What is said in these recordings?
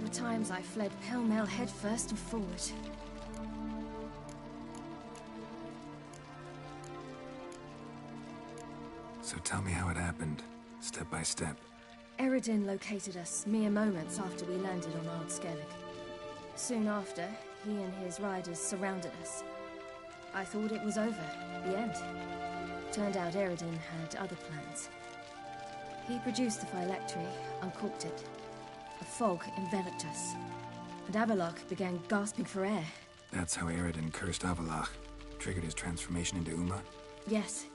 Other times I fled pell-mell headfirst and forward. So tell me how it happened, step by step. Eredin located us mere moments after we landed on Ard Skellig. Soon after, he and his riders surrounded us. I thought it was over, the end. Turned out Eredin had other plans. He produced the phylactery, uncorked it. A fog enveloped us, and Avallac'h began gasping for air. That's how Eredin cursed Avallac'h, triggered his transformation into Uma? Yes.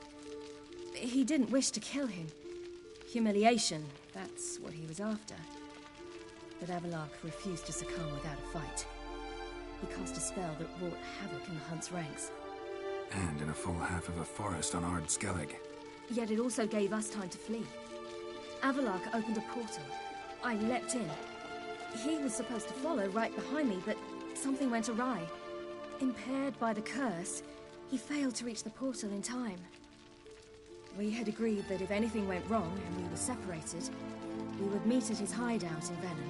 He didn't wish to kill him. Humiliation, that's what he was after. But Avallac'h refused to succumb without a fight. He cast a spell that wrought havoc in the Hunt's ranks. And in a full half of a forest on Ard Skellig. Yet it also gave us time to flee. Avallac'h opened a portal. I leapt in. He was supposed to follow right behind me, but something went awry. Impaired by the curse, he failed to reach the portal in time. We had agreed that if anything went wrong and we were separated, we would meet at his hideout in Venom.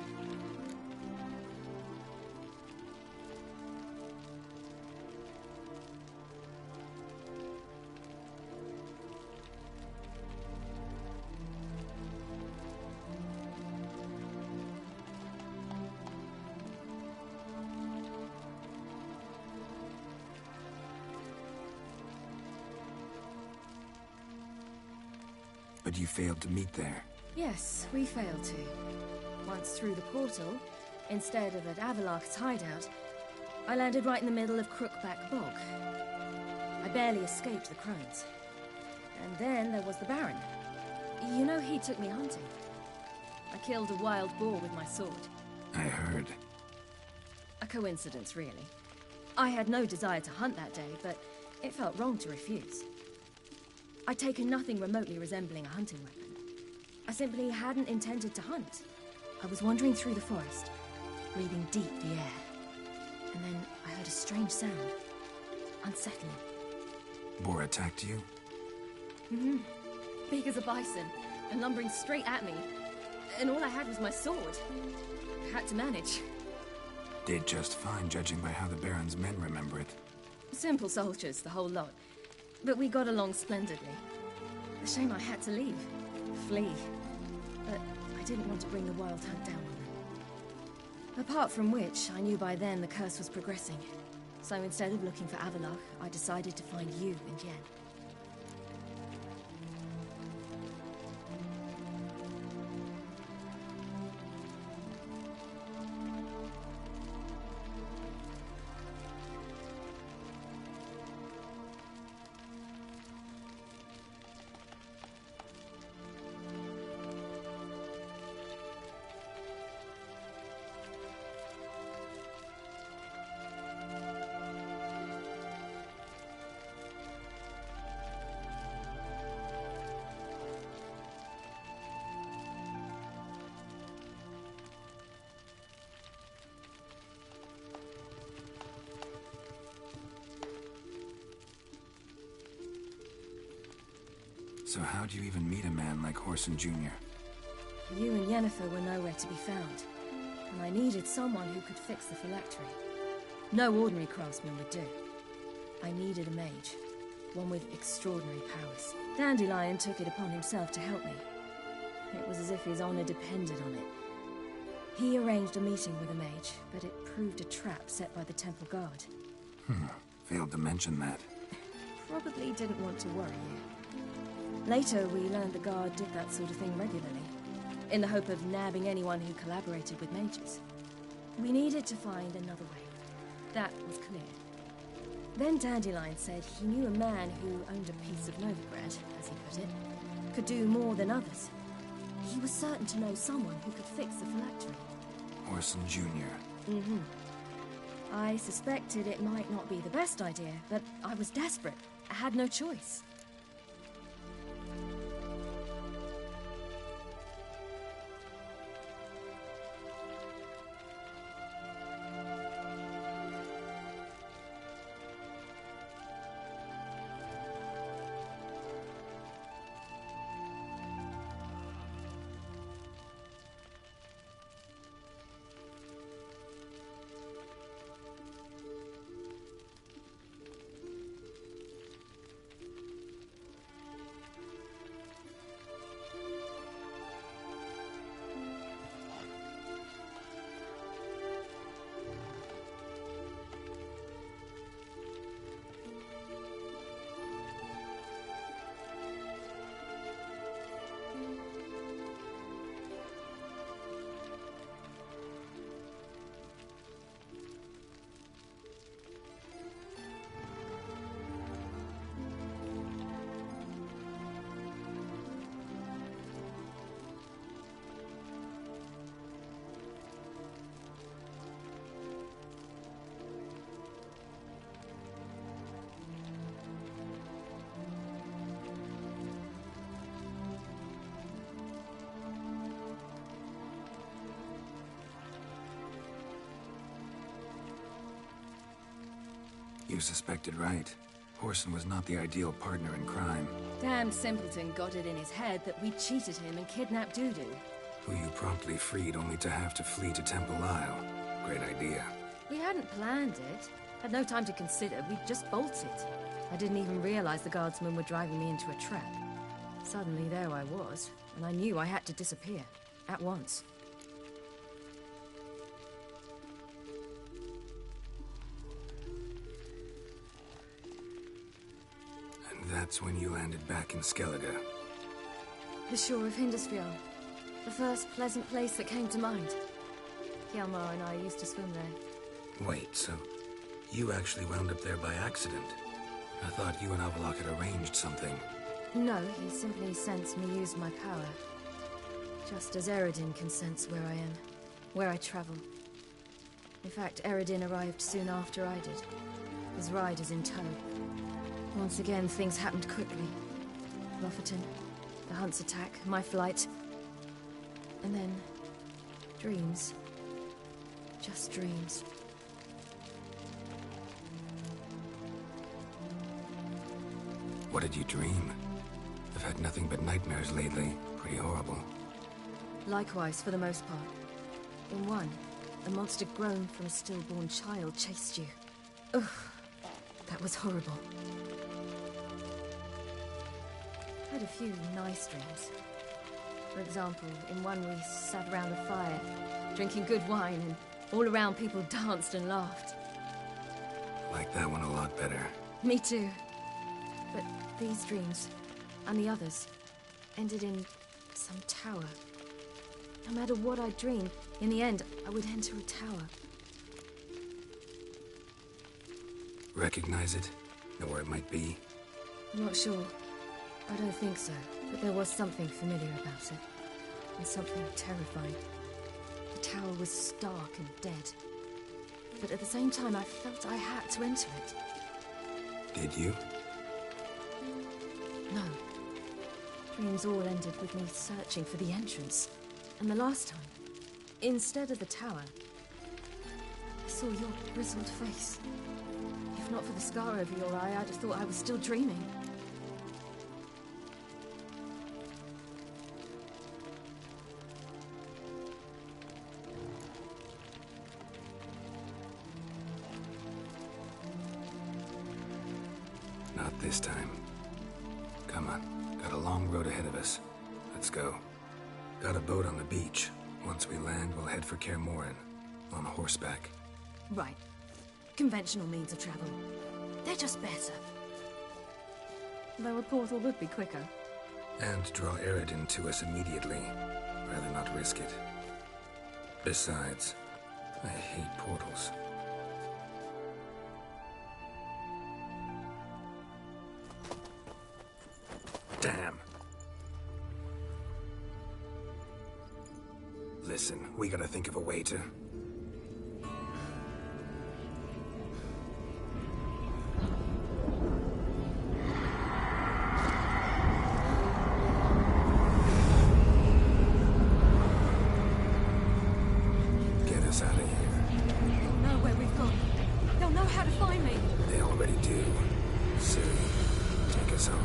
But you failed to meet there. Yes, we failed to. Once through the portal, instead of at Avallac'h's hideout, I landed right in the middle of Crookback Bog. I barely escaped the crones. And then there was the Baron. You know, he took me hunting. I killed a wild boar with my sword. I heard. A coincidence, really. I had no desire to hunt that day, but it felt wrong to refuse. I'd taken nothing remotely resembling a hunting weapon. I simply hadn't intended to hunt. I was wandering through the forest, breathing deep the air. And then I heard a strange sound. Unsettling. Boar attacked you? Mm-hmm. Big as a bison, and lumbering straight at me. And all I had was my sword. Had to manage. Did just fine, judging by how the Baron's men remember it. Simple soldiers, the whole lot. But we got along splendidly. A shame I had to leave. Flee. But I didn't want to bring the Wild Hunt down on them. Apart from which, I knew by then the curse was progressing. So instead of looking for Avallac'h, I decided to find you and Yen. So how'd you even meet a man like Whoreson Jr.? You and Yennefer were nowhere to be found, and I needed someone who could fix the phylactery. No ordinary craftsman would do. I needed a mage, one with extraordinary powers. Dandelion took it upon himself to help me. It was as if his honor depended on it. He arranged a meeting with a mage, but it proved a trap set by the Temple Guard. Failed to mention that. Probably didn't want to worry you. Later, we learned the Guard did that sort of thing regularly, in the hope of nabbing anyone who collaborated with mages. We needed to find another way. That was clear. Then Dandelion said he knew a man who owned a piece of Novigrad, as he put it, could do more than others. He was certain to know someone who could fix the phylactery. Whoreson Jr. Mm-hmm. I suspected it might not be the best idea, but I was desperate. I had no choice. You suspected right. Whoreson was not the ideal partner in crime. Damned simpleton got it in his head that we cheated him and kidnapped Dudu. Who you promptly freed only to have to flee to Temple Isle. Great idea. We hadn't planned it. Had no time to consider, we just bolted. I didn't even realize the guardsmen were driving me into a trap. Suddenly there I was, and I knew I had to disappear. At once. And that's when you landed back in Skellige. The shore of Hindisfjord. The first pleasant place that came to mind. Hjalmar and I used to swim there. Wait, so you actually wound up there by accident? I thought you and Avallac'h had arranged something. No, he simply sensed me use my power. Just as Eredin can sense where I am, where I travel. In fact, Eredin arrived soon after I did. His riders in tow. Once again, things happened quickly. Lofoten, the Hunt's attack, my flight. And then... dreams. Just dreams. What did you dream? I've had nothing but nightmares lately. Pretty horrible. Likewise, for the most part. In one, a monster grown from a stillborn child chased you. Ugh, that was horrible. I had a few nice dreams. For example, in one we sat around a fire, drinking good wine, and all around people danced and laughed. Like that one a lot better. Me too. But these dreams, and the others, ended in some tower. No matter what I dreamed, in the end, I would enter a tower. Recognize it? Know where it might be? I'm not sure. I don't think so. But there was something familiar about it. And something terrifying. The tower was stark and dead. But at the same time, I felt I had to enter it. Did you? No. Dreams all ended with me searching for the entrance. And the last time, instead of the tower, I saw your grizzled face. If not for the scar over your eye, I'd have thought I was still dreaming. Not this time. Come on, got a long road ahead of us. Let's go. Got a boat on the beach. Once we land, we'll head for Kaer Morhen. On horseback. Right. Conventional means of travel. They're just better. Though a portal would be quicker. And draw Eredin to us immediately. Rather not risk it. Besides, I hate portals. Damn. Listen, we gotta think of a way to... get us out of here. They'll know where we've gone. They'll know how to find me. They already do. Ciri, take us home.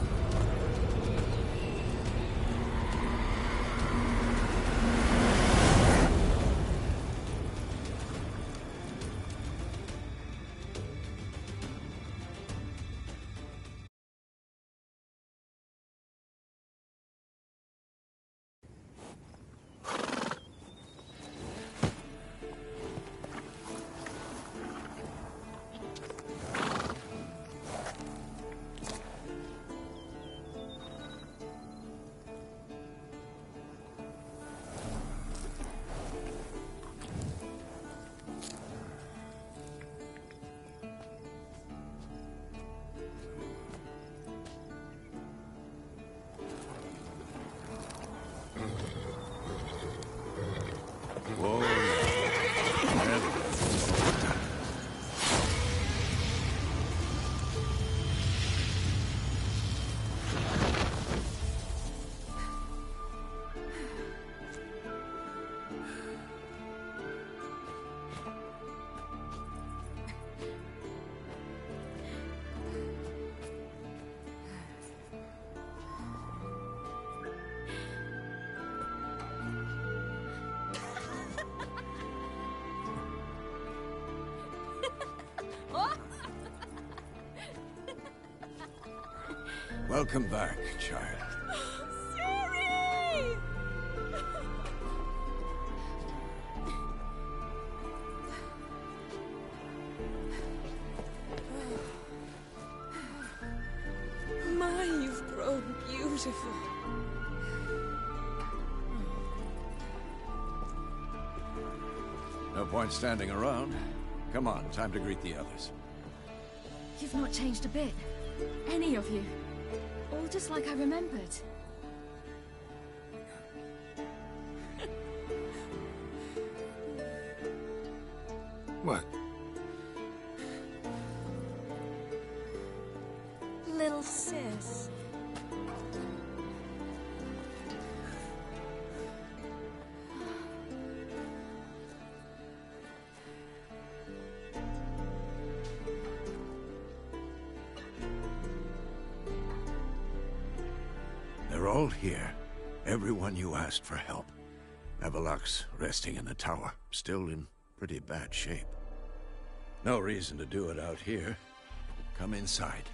Welcome back, child. Ciri! My, you've grown beautiful. No point standing around. Come on, time to greet the others. You've not changed a bit. Any of you. All just like I remembered. What? Little sis. They're all here. Everyone you asked for help. Avallac'h's resting in the tower, still in pretty bad shape. No reason to do it out here. Come inside.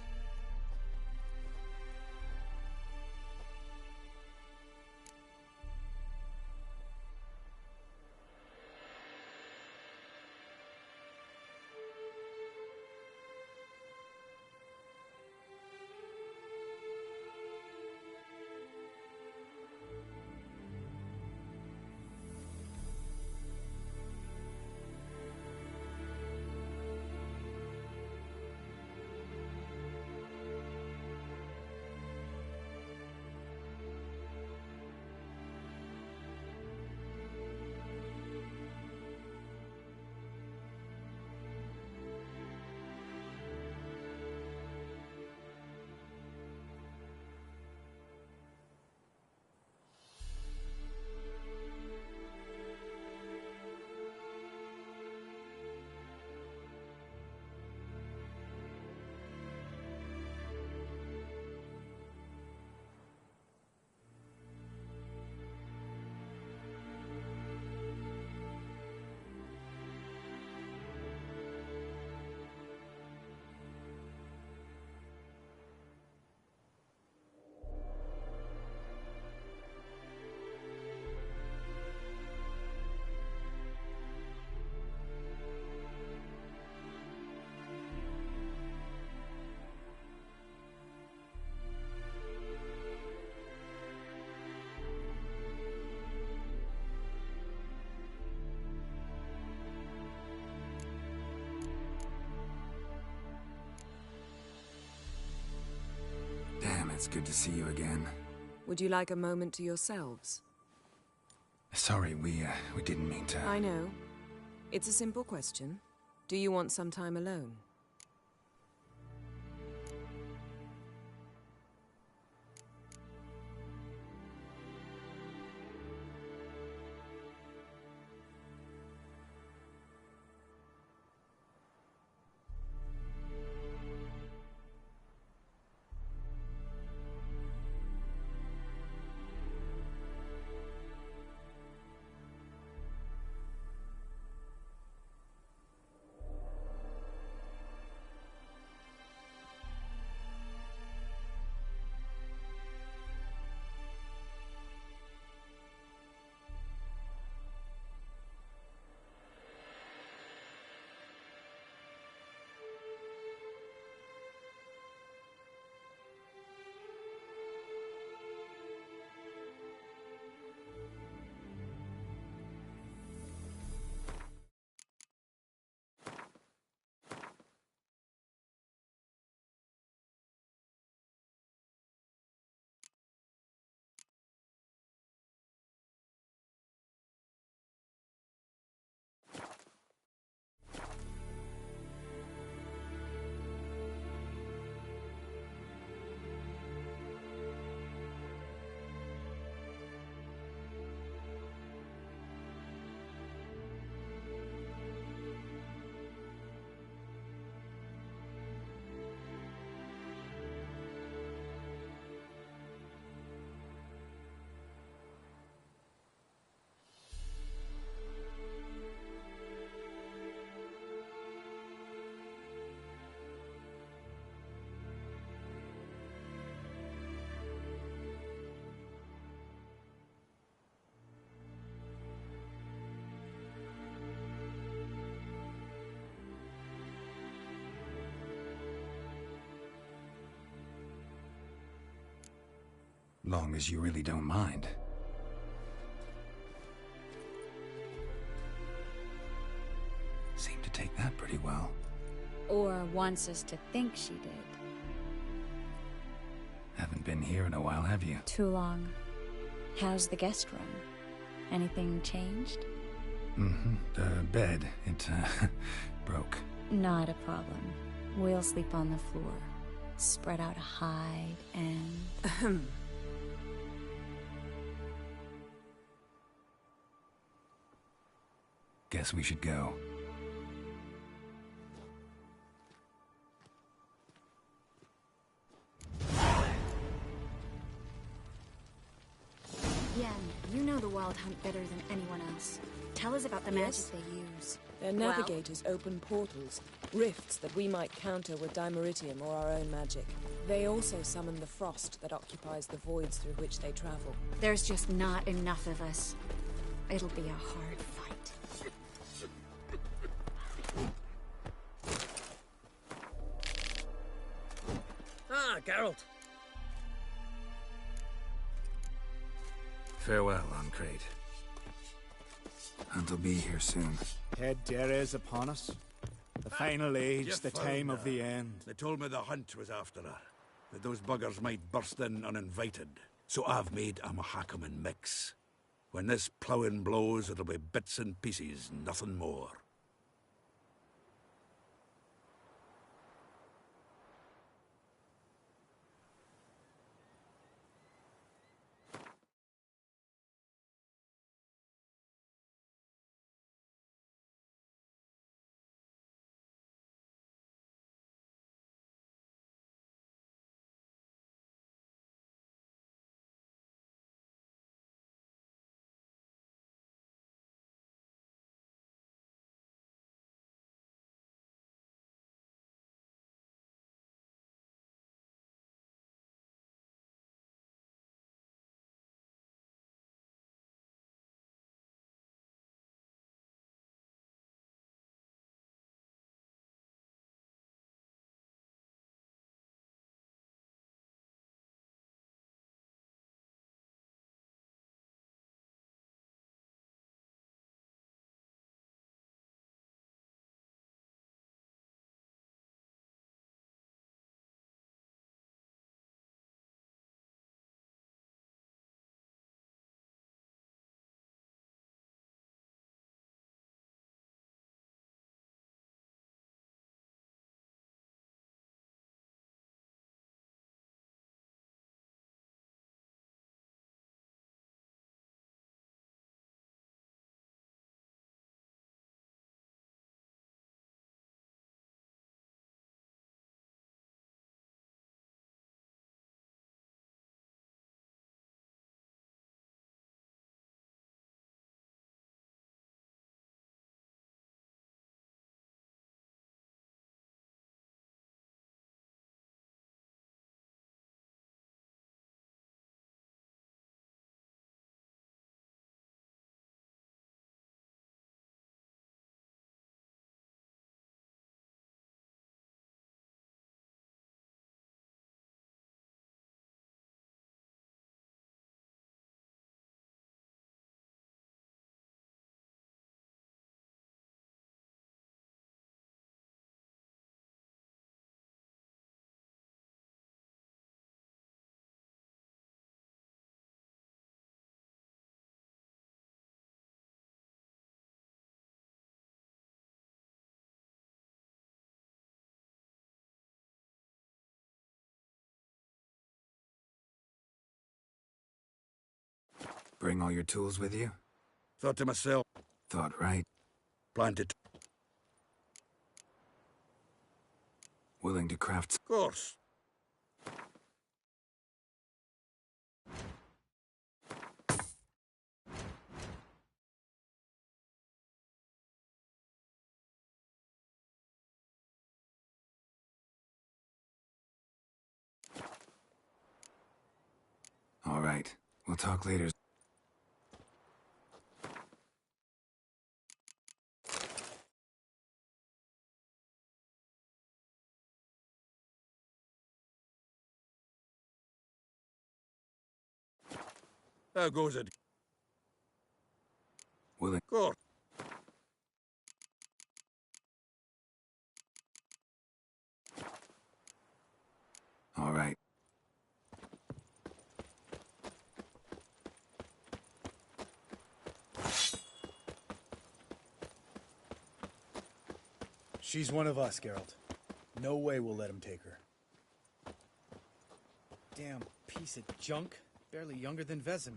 Damn, it's good to see you again. Would you like a moment to yourselves? Sorry, we didn't mean to... I know. It's a simple question. Do you want some time alone? long as you really don't mind. Seemed to take that pretty well. Or wants us to think she did. Haven't been here in a while, have you? Too long. How's the guest room? Anything changed? Mm-hmm. The bed, it, broke. Not a problem. We'll sleep on the floor. Spread out a hide and... Guess we should go. Yen, you know the Wild Hunt better than anyone else. Tell us about the magic Yes. they use. Their navigators open portals, rifts that we might counter with Dimeritium or our own magic. They also summon the frost that occupies the voids through which they travel. There's just not enough of us. It'll be a hard fight. Ah, Geralt. Farewell, Ancrate. Hunt will be here soon. Head Deres upon us. The final age, You the found time of her. the end. They told me the hunt was after her, that those buggers might burst in uninvited. So I've made a Mahakaman mix. When this ploughing blows, it'll be bits and pieces, nothing more. Bring all your tools with you? Thought to myself, Thought right. planted. Willing to craft... Of course. All right. We'll talk later. How goes it? Willing. Good. All right. She's one of us, Geralt. No way we'll let him take her. Damn piece of junk. Barely younger than Vesemir.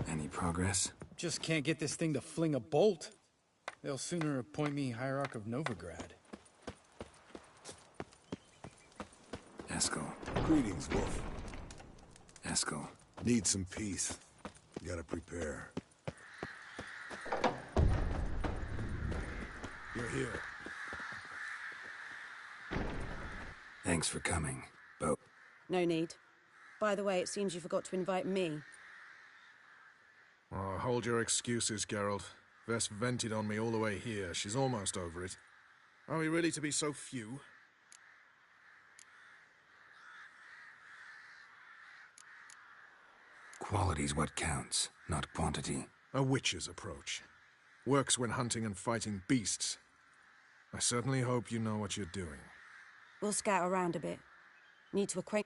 Any progress? Just can't get this thing to fling a bolt. They'll sooner appoint me Hierarch of Novigrad. Eskel. Greetings, Wolf. Eskel. Need some peace. Gotta prepare. You're here. Thanks for coming, Bo. No need. By the way, it seems you forgot to invite me. Oh, hold your excuses, Geralt. Vess vented on me all the way here. She's almost over it. Are we really to be so few? Quality's what counts, not quantity. A witch's approach. Works when hunting and fighting beasts. I certainly hope you know what you're doing. We'll scout around a bit. Need to acquaint...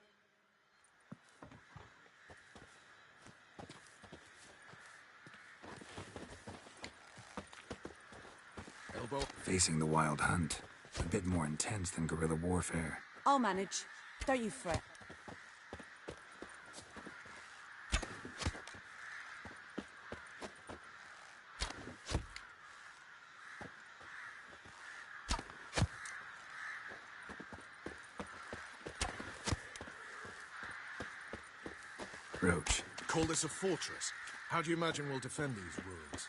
Elbow? Facing the Wild Hunt. A bit more intense than guerrilla warfare. I'll manage. Don't you fret. Roach. Call this a fortress? How do you imagine we'll defend these ruins?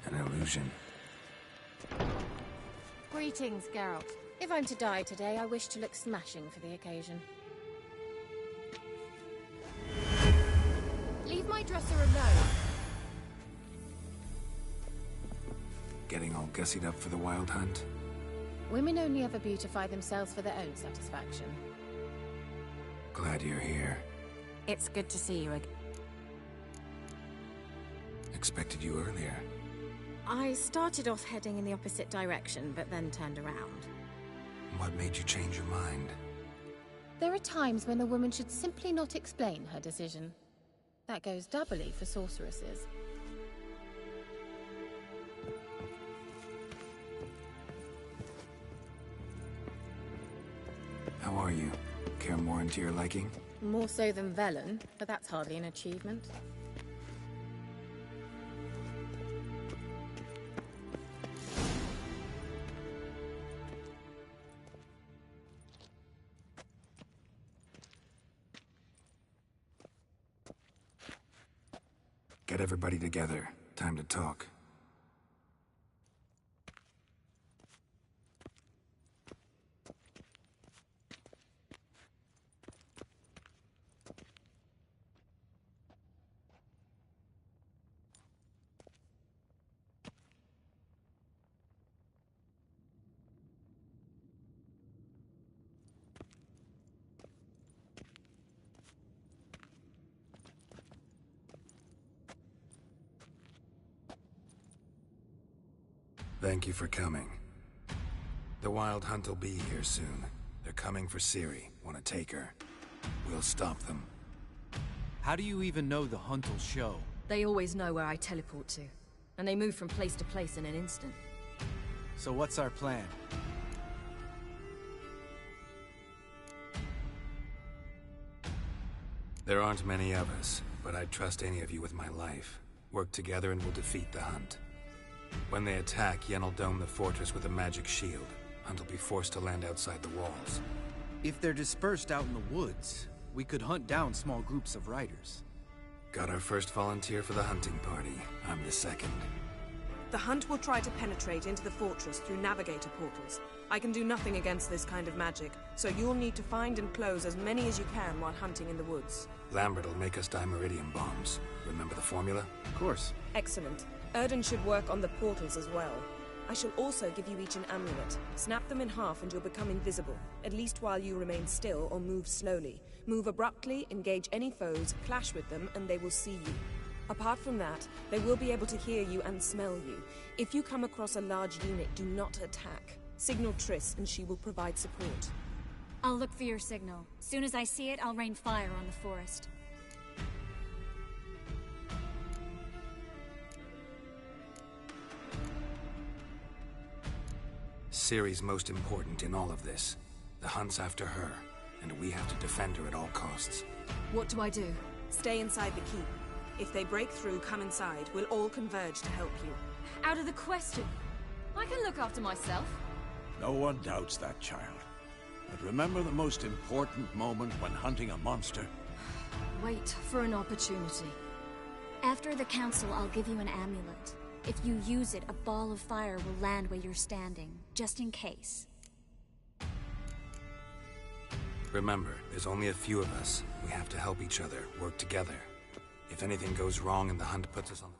An illusion. Greetings, Geralt. If I'm to die today, I wish to look smashing for the occasion. Leave my dresser alone. Getting all gussied up for the Wild Hunt? Women only ever beautify themselves for their own satisfaction. Glad you're here. It's good to see you again. Expected you earlier. I started off heading in the opposite direction, but then turned around. What made you change your mind? There are times when a woman should simply not explain her decision. That goes doubly for sorceresses. How are you? Kaer Morhen to your liking? More so than Velen, but that's hardly an achievement. Get everybody together. Time to talk. Thank you for coming. The Wild Hunt will be here soon. They're coming for Ciri. Want to take her? We'll stop them. How do you even know the Hunt will show? They always know where I teleport to. And they move from place to place in an instant. So what's our plan? There aren't many of us, but I'd trust any of you with my life. Work together and we'll defeat the Hunt. When they attack, Yen will dome the fortress with a magic shield. Hunt will be forced to land outside the walls. If they're dispersed out in the woods, we could hunt down small groups of riders. Got our first volunteer for the hunting party. I'm the second. The Hunt will try to penetrate into the fortress through navigator portals. I can do nothing against this kind of magic, so you'll need to find and close as many as you can while hunting in the woods. Lambert will make us dimeridium bombs. Remember the formula? Of course. Excellent. Erden should work on the portals as well. I shall also give you each an amulet. Snap them in half and you'll become invisible, at least while you remain still or move slowly. Move abruptly, engage any foes, clash with them, and they will see you. Apart from that, they will be able to hear you and smell you. If you come across a large unit, do not attack. Signal Triss and she will provide support. I'll look for your signal. Soon as I see it, I'll rain fire on the forest. Ciri's most important in all of this. The Hunt's after her, and we have to defend her at all costs. What do I do? Stay inside the keep. If they break through, come inside. We'll all converge to help you. Out of the question. I can look after myself. No one doubts that, child. But remember the most important moment when hunting a monster? Wait for an opportunity. After the council, I'll give you an amulet. If you use it, a ball of fire will land where you're standing, just in case. Remember, there's only a few of us. We have to help each other, work together. If anything goes wrong and the Hunt puts us on the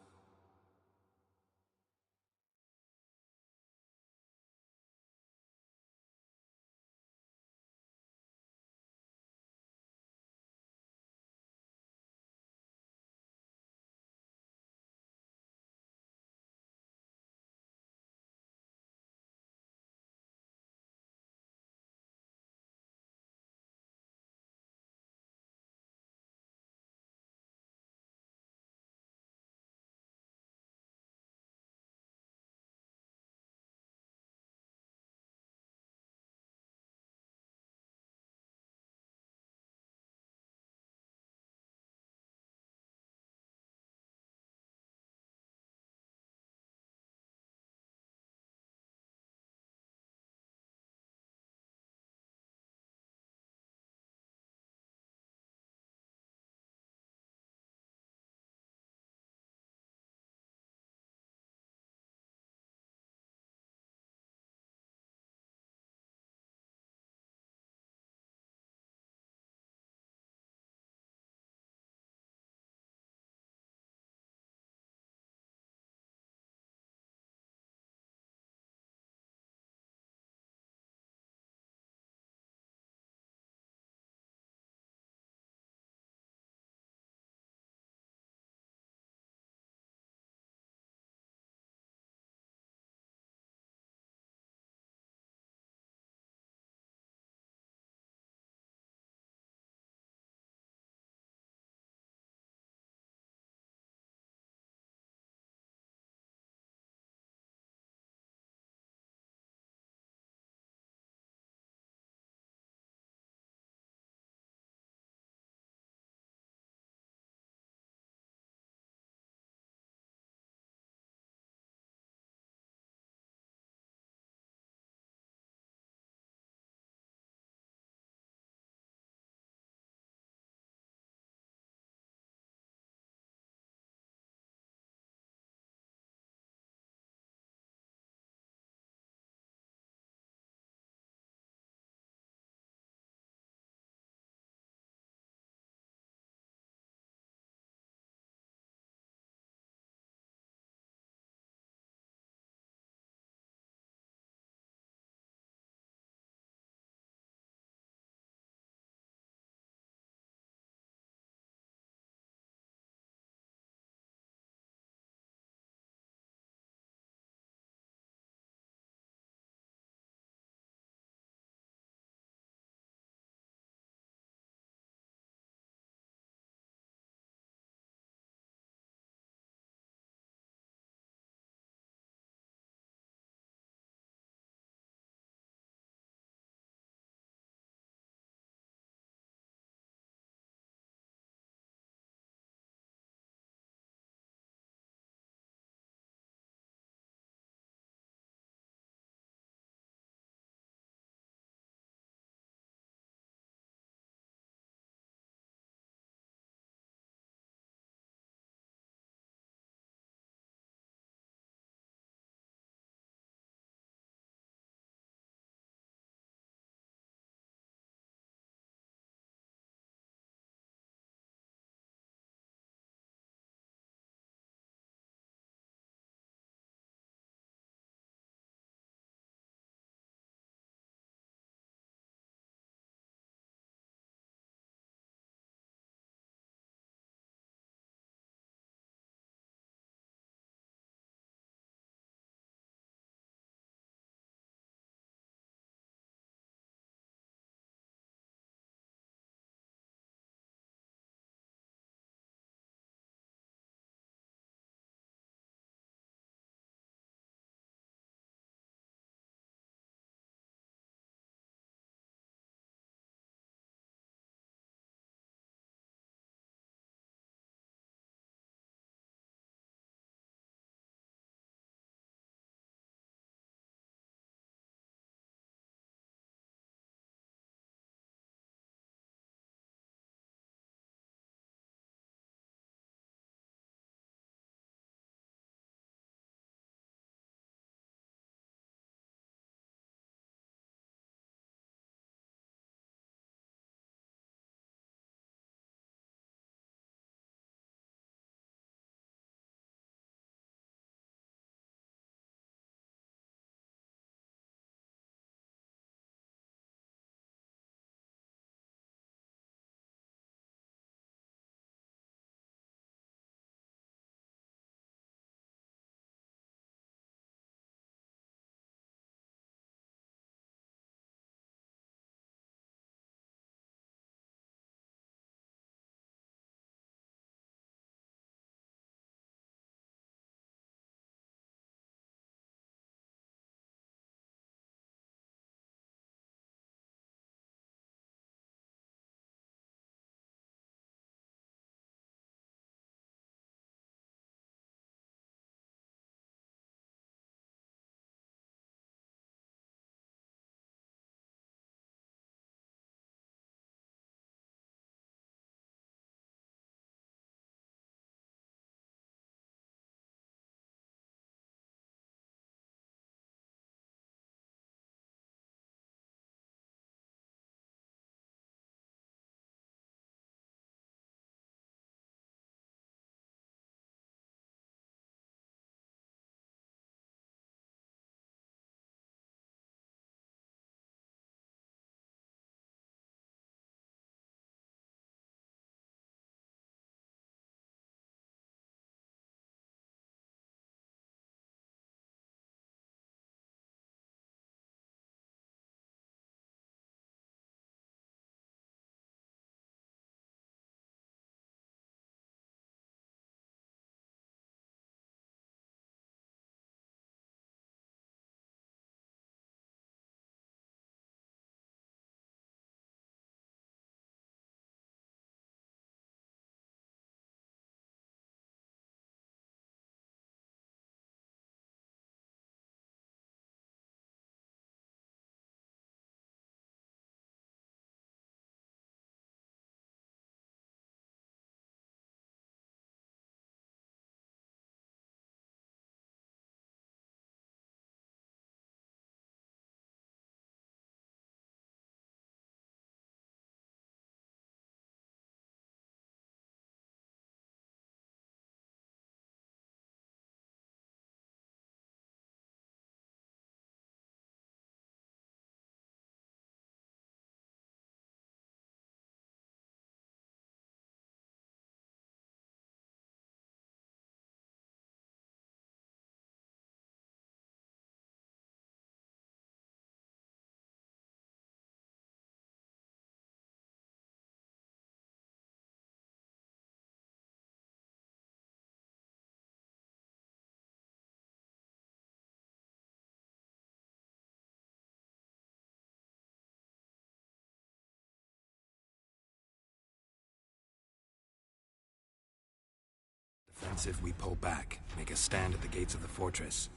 happens if we pull back, make a stand at the gates of the fortress.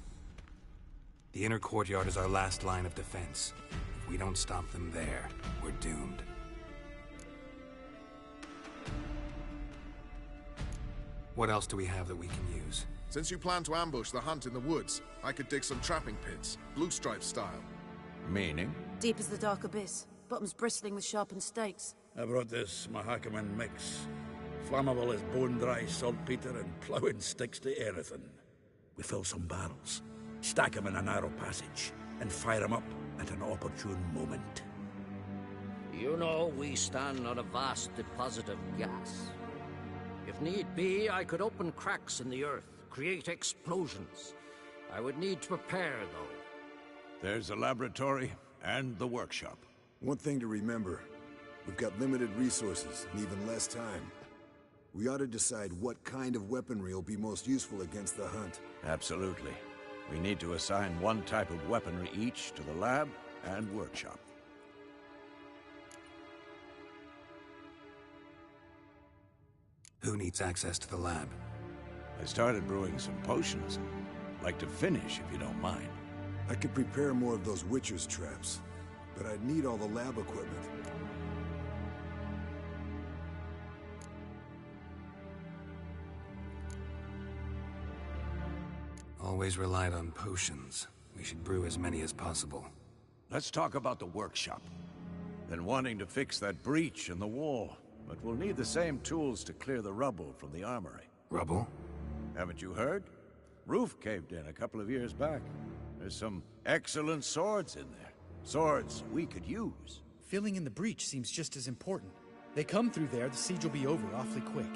The inner courtyard is our last line of defense. If we don't stop them there, we're doomed. What else do we have that we can use? Since you plan to ambush the hunt in the woods, I could dig some trapping pits, blue stripe style. Meaning? Deep as the dark abyss. Bottoms bristling with sharpened stakes. I brought this Mahakaman mix. Flammable as bone-dry saltpeter and ploughing sticks to anything. We fill some barrels, stack them in a narrow passage, and fire them up at an opportune moment. You know, we stand on a vast deposit of gas. If need be, I could open cracks in the earth, create explosions. I would need to prepare, though. There's the laboratory and the workshop. One thing to remember, we've got limited resources and even less time. We ought to decide what kind of weaponry will be most useful against the hunt. Absolutely. We need to assign one type of weaponry each to the lab and workshop. Who needs access to the lab? I started brewing some potions. Like to finish, if you don't mind. I could prepare more of those Witcher's traps, but I'd need all the lab equipment. Always relied on potions. We should brew as many as possible. Let's talk about the workshop. Been wanting to fix that breach in the wall, but we'll need the same tools to clear the rubble from the armory. Rubble? Haven't you heard? Roof caved in a couple of years back. There's some excellent swords in there. Swords we could use. Filling in the breach seems just as important. They come through there, the siege will be over awfully quick.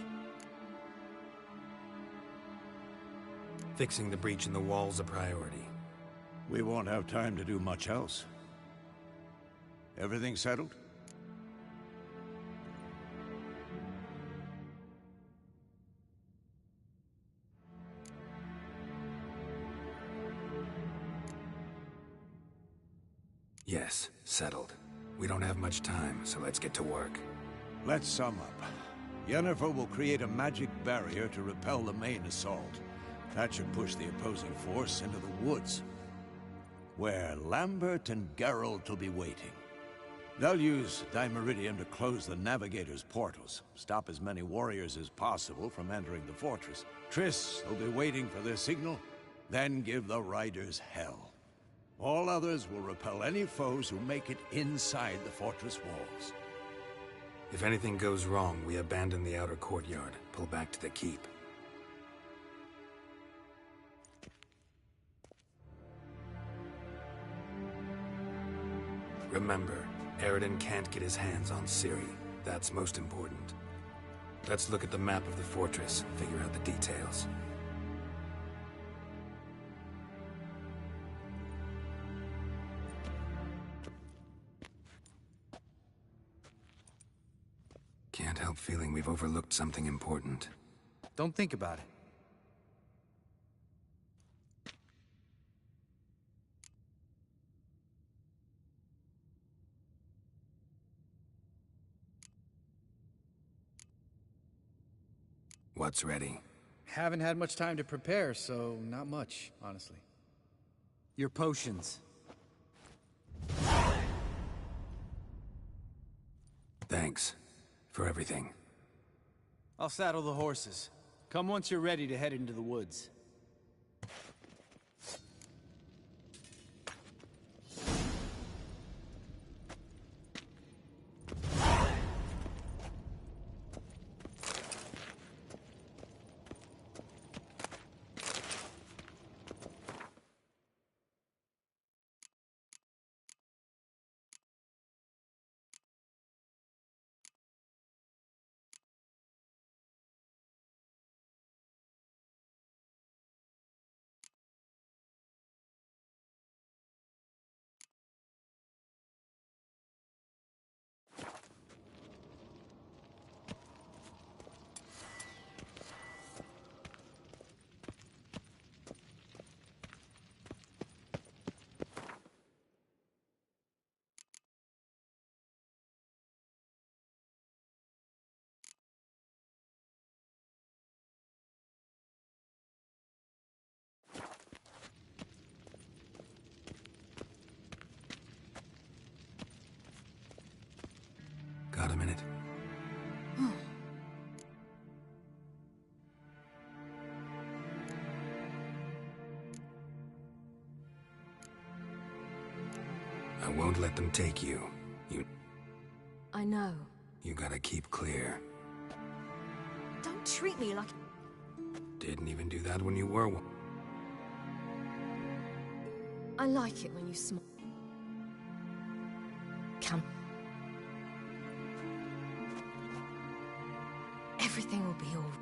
Fixing the breach in the wall's a priority. We won't have time to do much else. Everything settled? Yes, settled. We don't have much time, so let's get to work. Let's sum up. Yennefer will create a magic barrier to repel the main assault. That should push the opposing force into the woods, where Lambert and Geralt will be waiting. They'll use Dimeridium to close the Navigator's portals, stop as many warriors as possible from entering the fortress. Triss will be waiting for their signal, then give the riders hell. All others will repel any foes who make it inside the fortress walls. If anything goes wrong, we abandon the outer courtyard, pull back to the keep. Remember, Eredin can't get his hands on Ciri. That's most important. Let's look at the map of the fortress, figure out the details. Can't help feeling we've overlooked something important. Don't think about it. What's ready? Haven't had much time to prepare, so not much, honestly. Your potions. Thanks for everything. I'll saddle the horses. Come once you're ready to head into the woods. minute? I won't let them take you. I know. You gotta keep clear. Don't treat me like... Didn't even do that when you were one. I like it when you smile. Come. Everything will be all right.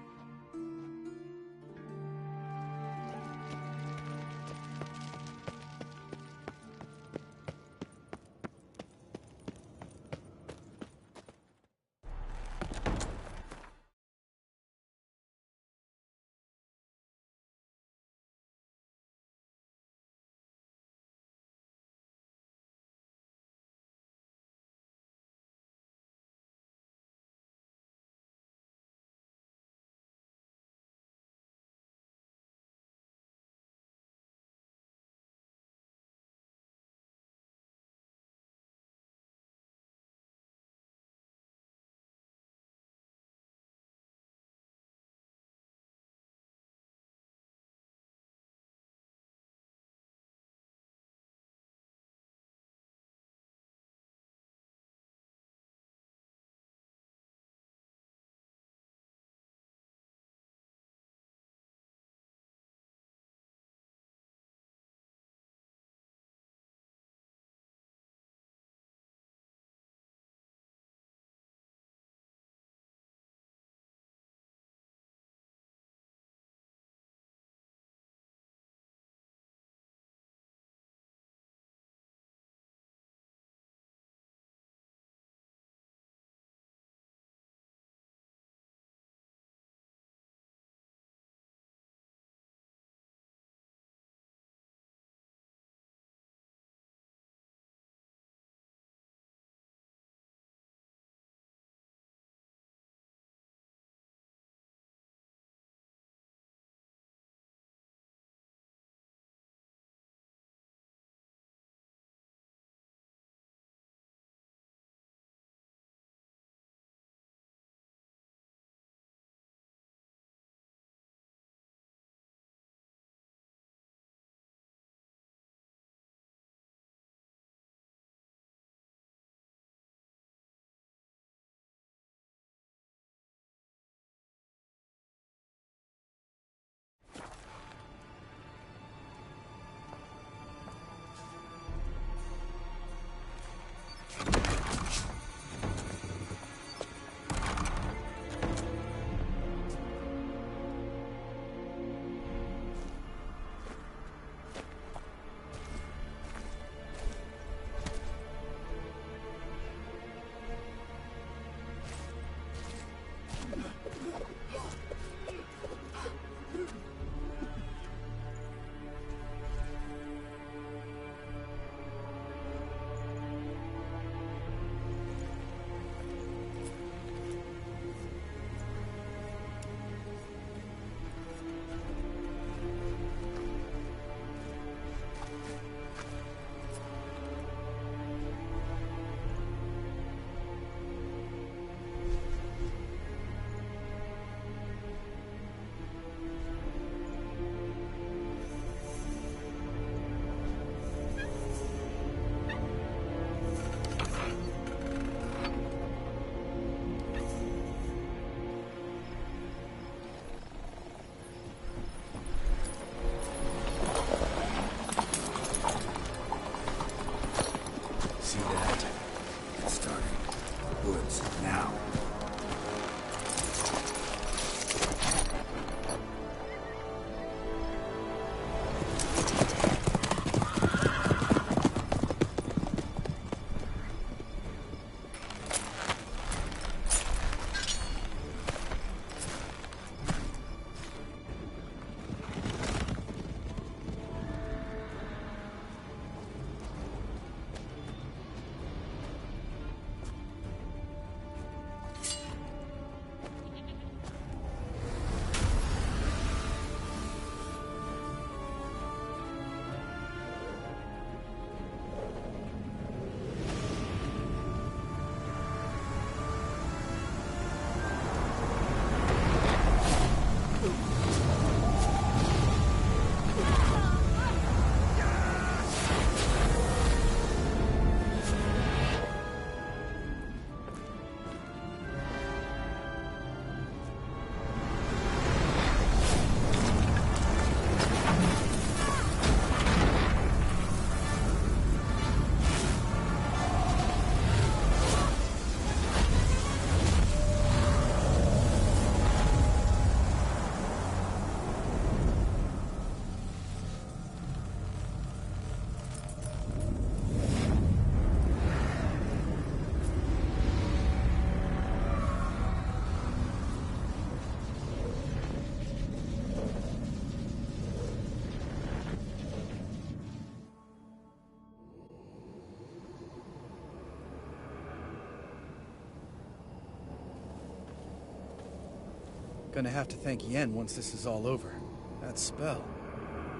gonna have to thank Yen once this is all over. That spell,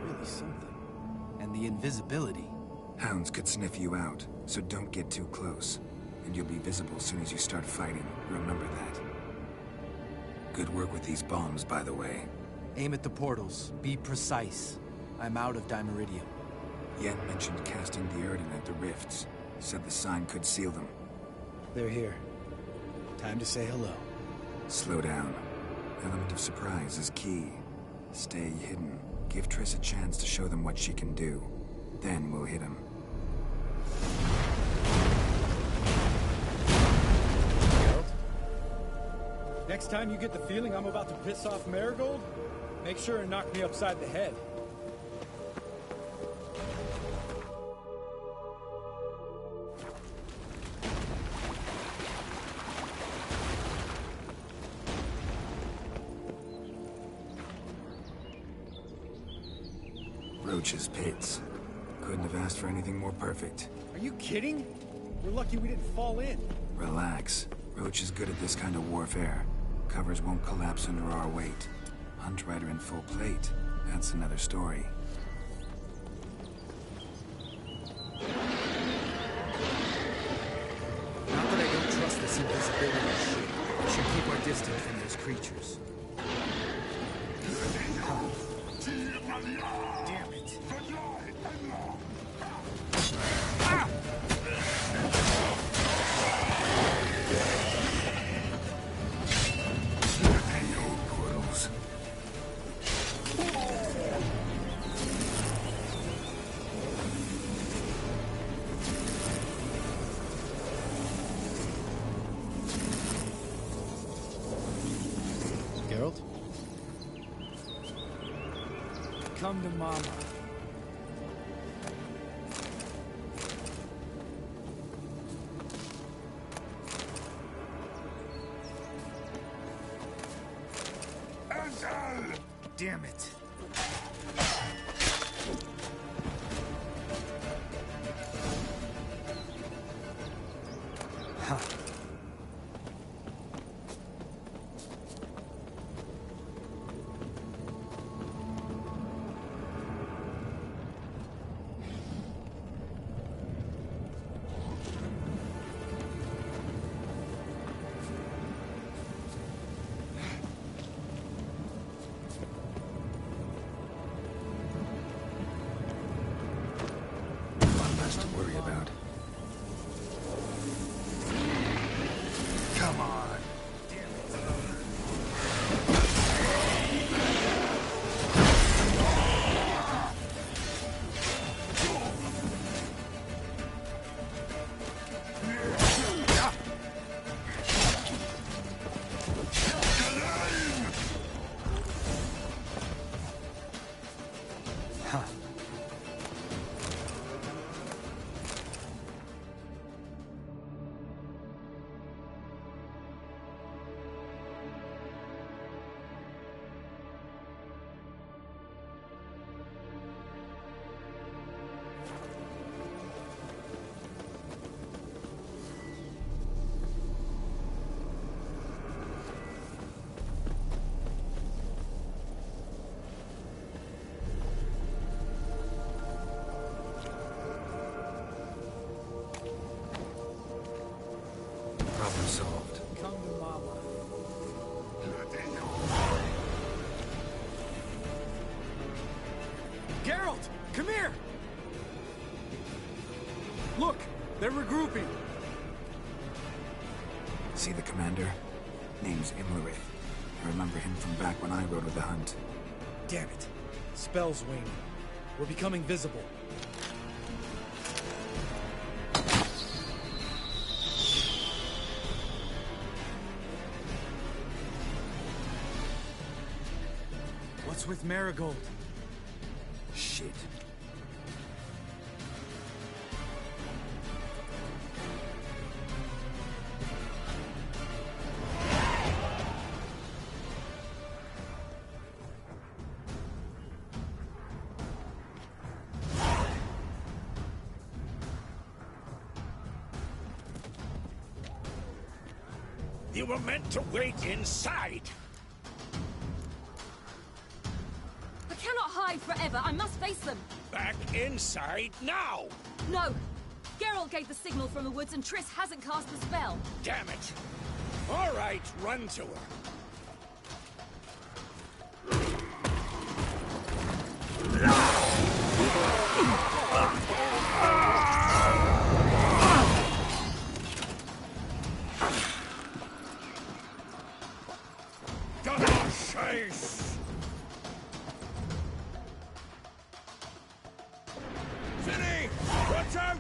really something. And the invisibility. Hounds could sniff you out, so don't get too close. And you'll be visible as soon as you start fighting. Remember that. Good work with these bombs, by the way. Aim at the portals. Be precise. I'm out of Dimeridium. Yen mentioned casting the Erdin at the rifts. Said the sign could seal them. They're here. Time to say hello. Slow down. Element of surprise is key. Stay hidden. Give Triss a chance to show them what she can do. Then we'll hit them. Next time you get the feeling I'm about to piss off Marigold, make sure and knock me upside the head. Roach's pits. Couldn't have asked for anything more perfect. Are you kidding? We're lucky we didn't fall in. Relax. Roach is good at this kind of warfare. Covers won't collapse under our weight. Hunt Rider in full plate. That's another story. Not that I don't trust this invisibility shit. We should keep our distance from those creatures. Damn it. Portals. Geralt? Come to Mama. Damn it. Huh. To worry about. Come on. Huh. Problem solved. Come to Mama. Geralt! Come here! Look! They're regrouping! See the commander? Name's Imlerith. I remember him from back when I rode with the Hunt. Damn it. Spell's waning. We're becoming visible. What's with Marigold? Shit. You were meant to wait inside. alive forever. I must face them. Back inside now! No! Geralt gave the signal from the woods and Triss hasn't cast the spell. Damn it! All right, run to her. Chase! City! Watch out!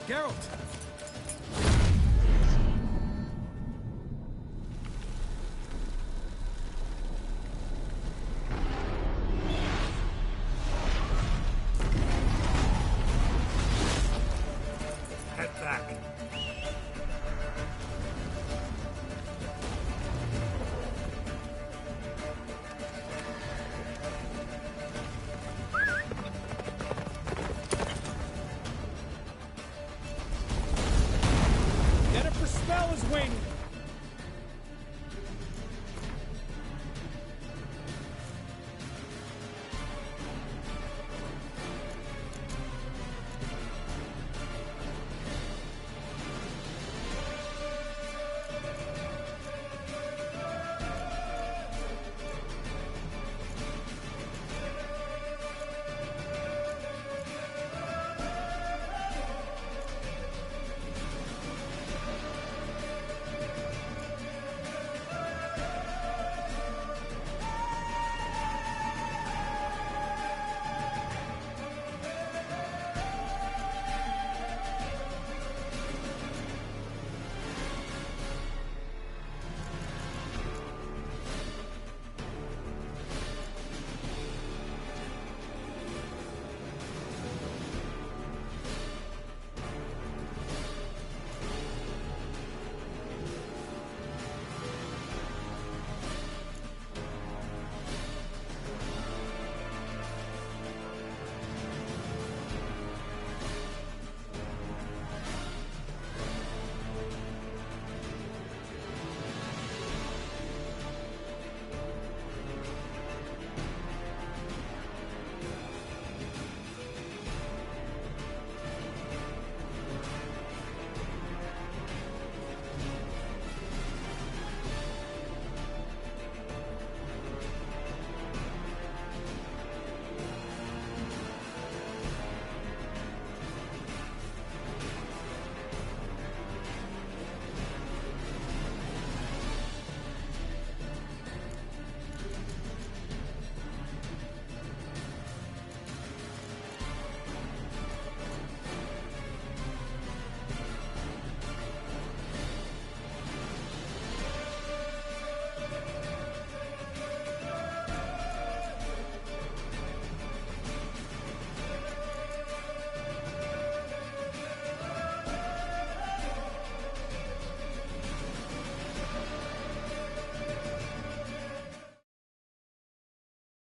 Geralt!